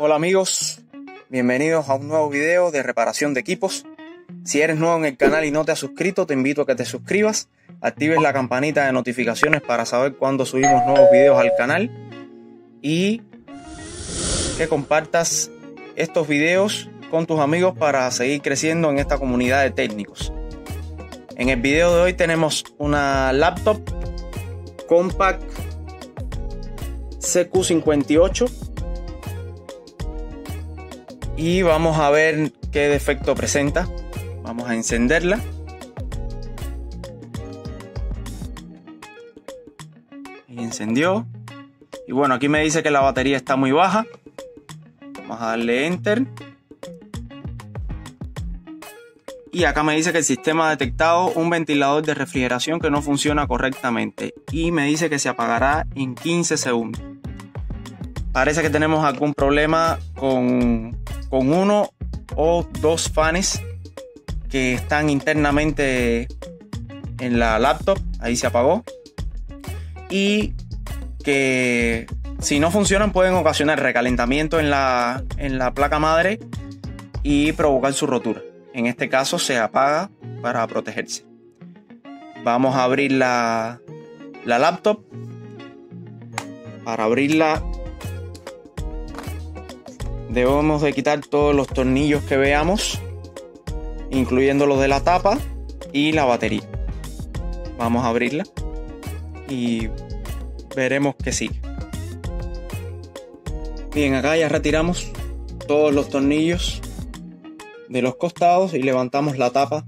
Hola amigos, bienvenidos a un nuevo video de reparación de equipos. Si eres nuevo en el canal y no te has suscrito, te invito a que te suscribas, actives la campanita de notificaciones para saber cuando subimos nuevos videos al canal y que compartas estos videos con tus amigos para seguir creciendo en esta comunidad de técnicos. En el video de hoy tenemos una laptop Compaq CQ58 y vamos a ver qué defecto presenta. Vamos a encenderla. Y encendió. Y bueno, aquí me dice que la batería está muy baja. Vamos a darle Enter. Y acá me dice que el sistema ha detectado un ventilador de refrigeración que no funciona correctamente. Y me dice que se apagará en 15 segundos. Parece que tenemos algún problema con uno o dos fans que están internamente en la laptop. Ahí se apagó. Y que si no funcionan pueden ocasionar recalentamiento en la placa madre y provocar su rotura. En este caso se apaga para protegerse. Vamos a abrir la laptop. Para abrirla debemos de quitar todos los tornillos que veamos, incluyendo los de la tapa y la batería. Vamos a abrirla y veremos que sigue. Bien, acá ya retiramos todos los tornillos de los costados y levantamos la tapa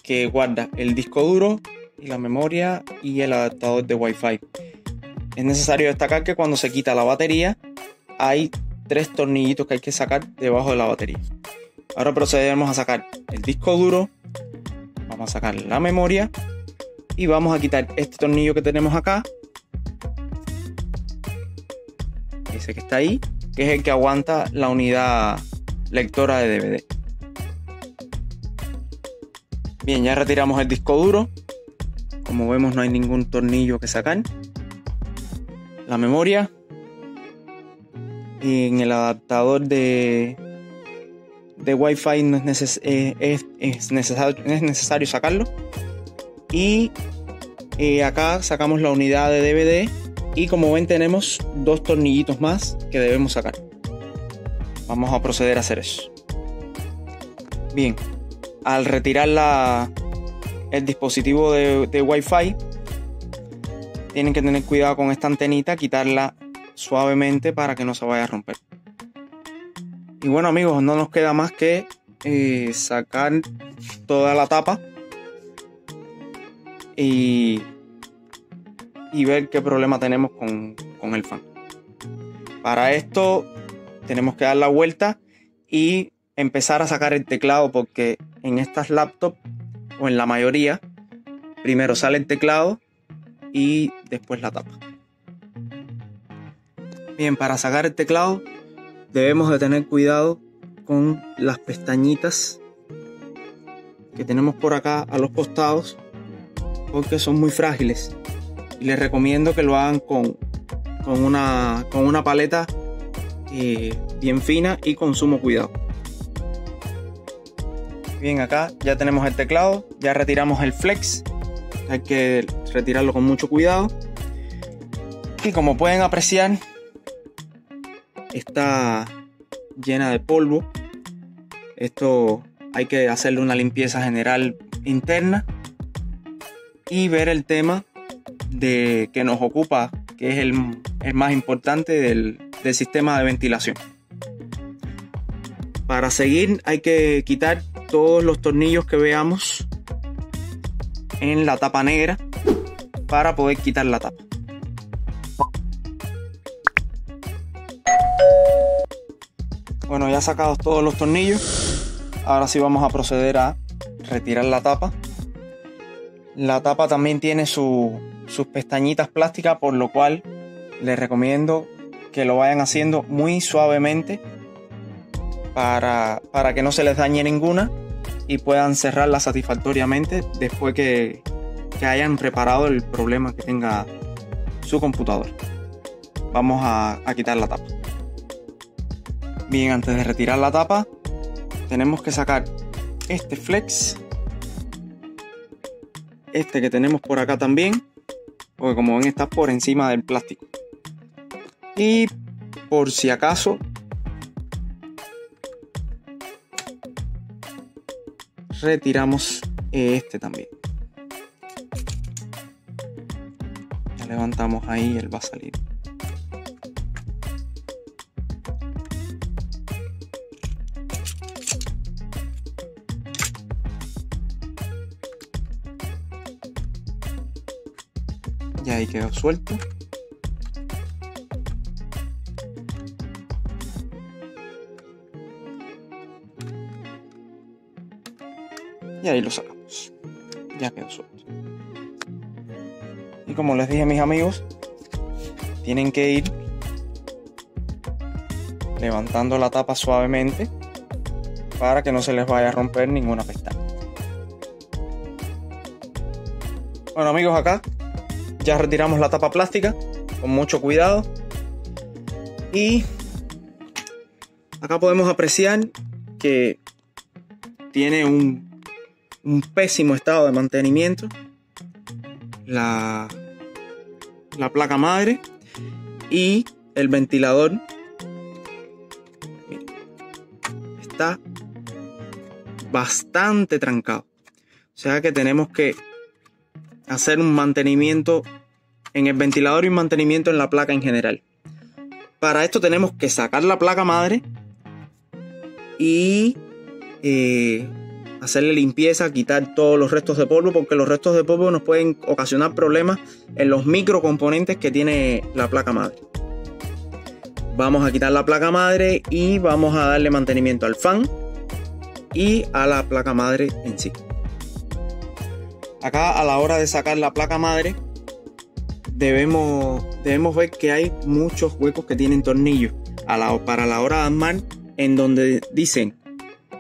que guarda el disco duro y la memoria y el adaptador de Wi-Fi. Es necesario destacar que cuando se quita la batería hay 3 tornillitos que hay que sacar debajo de la batería. Ahora procederemos a sacar el disco duro, vamos a sacar la memoria y vamos a quitar este tornillo que tenemos acá, ese que está ahí, que es el que aguanta la unidad lectora de DVD. Bien, ya retiramos el disco duro. Como vemos no hay ningún tornillo que sacar. La memoria. En el adaptador de Wi-Fi no es necesario sacarlo. Y acá sacamos la unidad de DVD. Y como ven tenemos 2 tornillitos más que debemos sacar. Vamos a proceder a hacer eso. Bien, al retirar el dispositivo de Wi-Fi, tienen que tener cuidado con esta antenita, quitarla suavemente para que no se vaya a romper. Y bueno amigos, no nos queda más que sacar toda la tapa y ver qué problema tenemos con el fan. Para esto tenemos que dar la vuelta y empezar a sacar el teclado, porque en estas laptops o en la mayoría primero sale el teclado y después la tapa. Bien, para sacar el teclado debemos de tener cuidado con las pestañitas que tenemos por acá a los costados, porque son muy frágiles y les recomiendo que lo hagan con una paleta bien fina y con sumo cuidado. Bien, acá ya tenemos el teclado, ya retiramos el flex, hay que retirarlo con mucho cuidado y como pueden apreciar está llena de polvo. Esto hay que hacerle una limpieza general interna y ver el tema que nos ocupa, que es el más importante del sistema de ventilación. Para seguir hay que quitar todos los tornillos que veamos en la tapa negra para poder quitar la tapa. Bueno, ya sacados todos los tornillos, ahora sí vamos a proceder a retirar la tapa. La tapa también tiene sus pestañitas plásticas, por lo cual les recomiendo que lo vayan haciendo muy suavemente para que no se les dañe ninguna y puedan cerrarla satisfactoriamente después que hayan reparado el problema que tenga su computador. Vamos a quitar la tapa. Bien, antes de retirar la tapa, tenemos que sacar este flex, este que tenemos por acá también, porque como ven está por encima del plástico. Y por si acaso, retiramos este también. Ya levantamos ahí, él va a salir. Y ahí quedó suelto. Y ahí lo sacamos. Ya quedó suelto. Y como les dije, mis amigos, tienen que ir levantando la tapa suavemente para que no se les vaya a romper ninguna pestaña. Bueno, amigos, acá ya retiramos la tapa plástica con mucho cuidado. Y acá podemos apreciar que tiene un pésimo estado de mantenimiento la placa madre y el ventilador. Miren, está bastante trancado, o sea que tenemos que hacer un mantenimiento en el ventilador y un mantenimiento en la placa en general. Para esto tenemos que sacar la placa madre y hacerle limpieza, quitar todos los restos de polvo, porque los restos de polvo nos pueden ocasionar problemas en los microcomponentes que tiene la placa madre. Vamos a quitar la placa madre y vamos a darle mantenimiento al fan y a la placa madre en sí. Acá, a la hora de sacar la placa madre, debemos ver que hay muchos huecos que tienen tornillos para la hora de armar, en donde dicen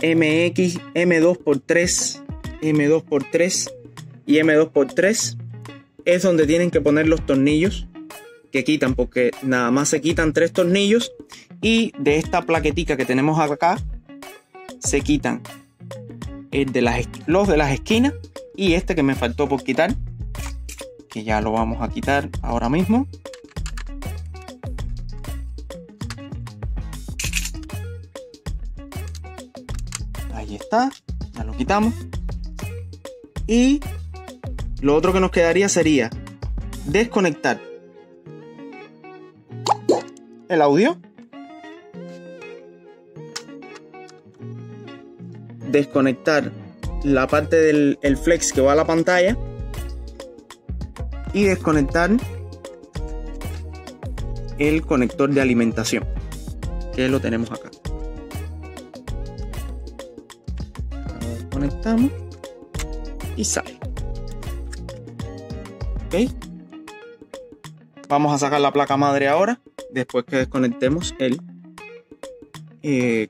MX, M2x3, M2x3 y M2x3. Es donde tienen que poner los tornillos que quitan, porque nada más se quitan 3 tornillos, y de esta plaquetica que tenemos acá se quitan los de las esquinas y este que me faltó por quitar, que ya lo vamos a quitar ahora mismo. Ahí está, ya lo quitamos. Y lo otro que nos quedaría sería desconectar el audio, desconectar la parte del flex que va a la pantalla y desconectar el conector de alimentación, que lo tenemos acá. Lo desconectamos y sale. Ok, vamos a sacar la placa madre ahora, después que desconectemos el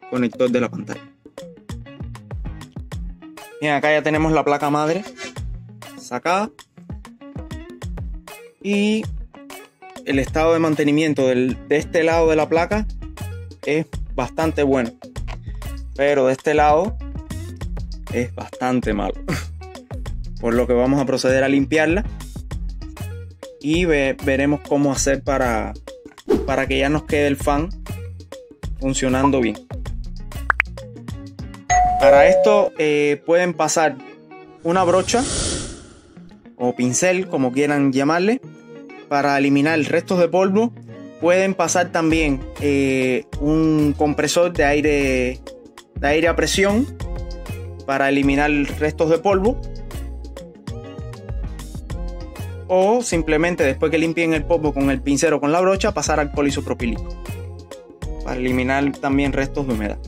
conector de la pantalla. Bien, acá ya tenemos la placa madre sacada y el estado de mantenimiento de este lado de la placa es bastante bueno, pero de este lado es bastante malo, por lo que vamos a proceder a limpiarla y veremos cómo hacer para que ya nos quede el fan funcionando bien. Para esto pueden pasar una brocha o pincel, como quieran llamarle, para eliminar restos de polvo. Pueden pasar también un compresor de aire a presión para eliminar restos de polvo. O simplemente, después que limpien el polvo con el pincel o con la brocha, pasar alcohol isopropílico para eliminar también restos de humedad.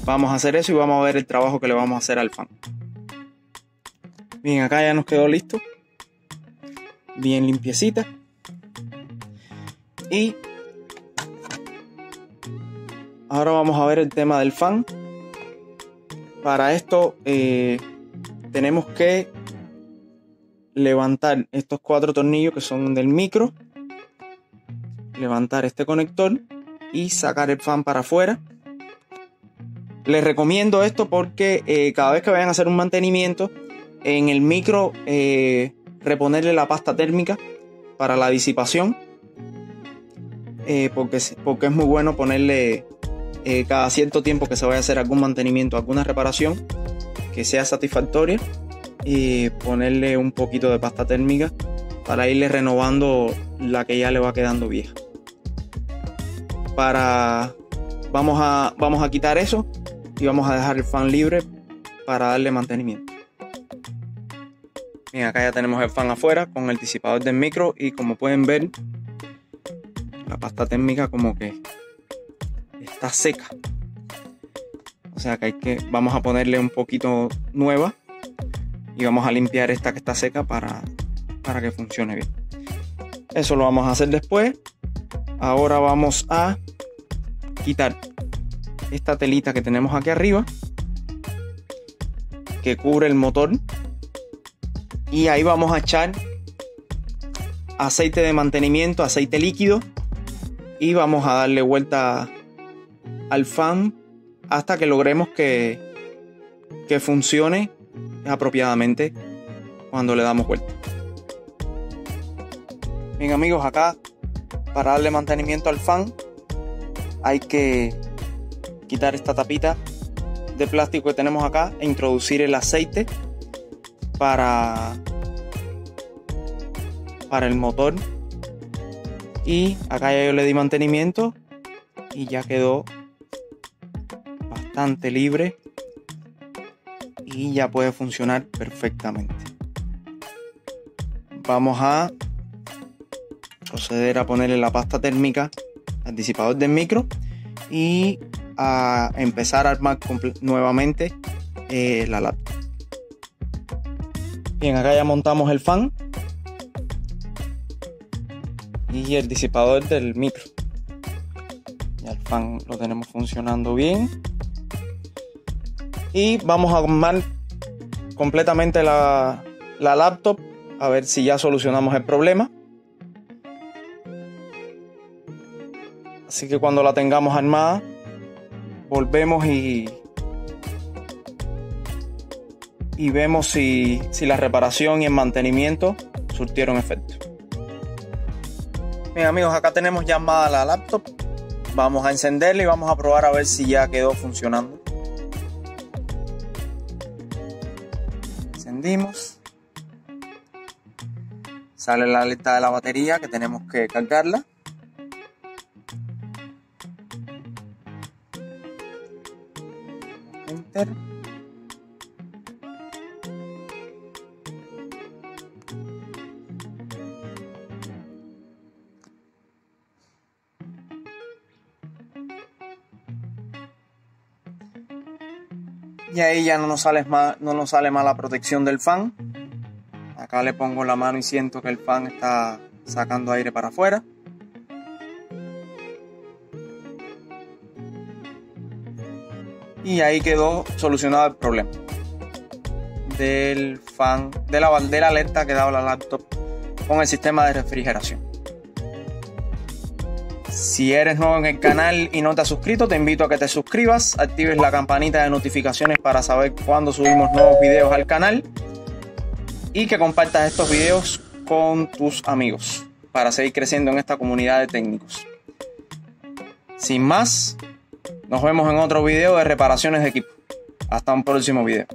Vamos a hacer eso y vamos a ver el trabajo que le vamos a hacer al fan. Bien, acá ya nos quedó listo, bien limpiecita. Y ahora vamos a ver el tema del fan. Para esto tenemos que levantar estos 4 tornillos que son del micro, levantar este conector y sacar el fan para afuera. Les recomiendo esto porque cada vez que vayan a hacer un mantenimiento en el micro, reponerle la pasta térmica para la disipación, porque es muy bueno ponerle cada cierto tiempo que se vaya a hacer algún mantenimiento, alguna reparación que sea satisfactoria, y ponerle un poquito de pasta térmica para irle renovando la que ya le va quedando vieja. Vamos a quitar eso y vamos a dejar el fan libre para darle mantenimiento. Bien, acá ya tenemos el fan afuera con el disipador del micro, y como pueden ver, la pasta térmica como que está seca. O sea que vamos a ponerle un poquito nueva y vamos a limpiar esta que está seca para que funcione bien. Eso lo vamos a hacer después. Ahora vamos a quitar esta telita que tenemos aquí arriba, que cubre el motor, y ahí vamos a echar aceite de mantenimiento, aceite líquido, y vamos a darle vuelta al fan hasta que logremos que funcione apropiadamente cuando le damos vuelta. Bien amigos, acá para darle mantenimiento al fan hay que quitar esta tapita de plástico que tenemos acá e introducir el aceite para el motor, y acá ya yo le di mantenimiento y ya quedó bastante libre y ya puede funcionar perfectamente. Vamos a proceder a ponerle la pasta térmica al disipador del micro y a empezar a armar nuevamente la laptop. Bien, acá ya montamos el fan y el disipador del micro. Ya el fan lo tenemos funcionando bien. Y vamos a armar completamente la laptop a ver si ya solucionamos el problema. Así que cuando la tengamos armada, volvemos y vemos si la reparación y el mantenimiento surtieron efecto. Bien amigos, acá tenemos ya armada la laptop. Vamos a encenderla y vamos a probar a ver si ya quedó funcionando. Encendimos. Sale la alerta de la batería que tenemos que cargarla. Enter. Y ahí ya no nos sale más la protección del fan. Acá le pongo la mano y siento que el fan está sacando aire para afuera. Y ahí quedó solucionado el problema del fan, de la alerta que daba la laptop con el sistema de refrigeración. Si eres nuevo en el canal y no te has suscrito, te invito a que te suscribas, actives la campanita de notificaciones para saber cuando subimos nuevos videos al canal y que compartas estos videos con tus amigos para seguir creciendo en esta comunidad de técnicos. Sin más, nos vemos en otro video de reparaciones de equipo. Hasta un próximo video.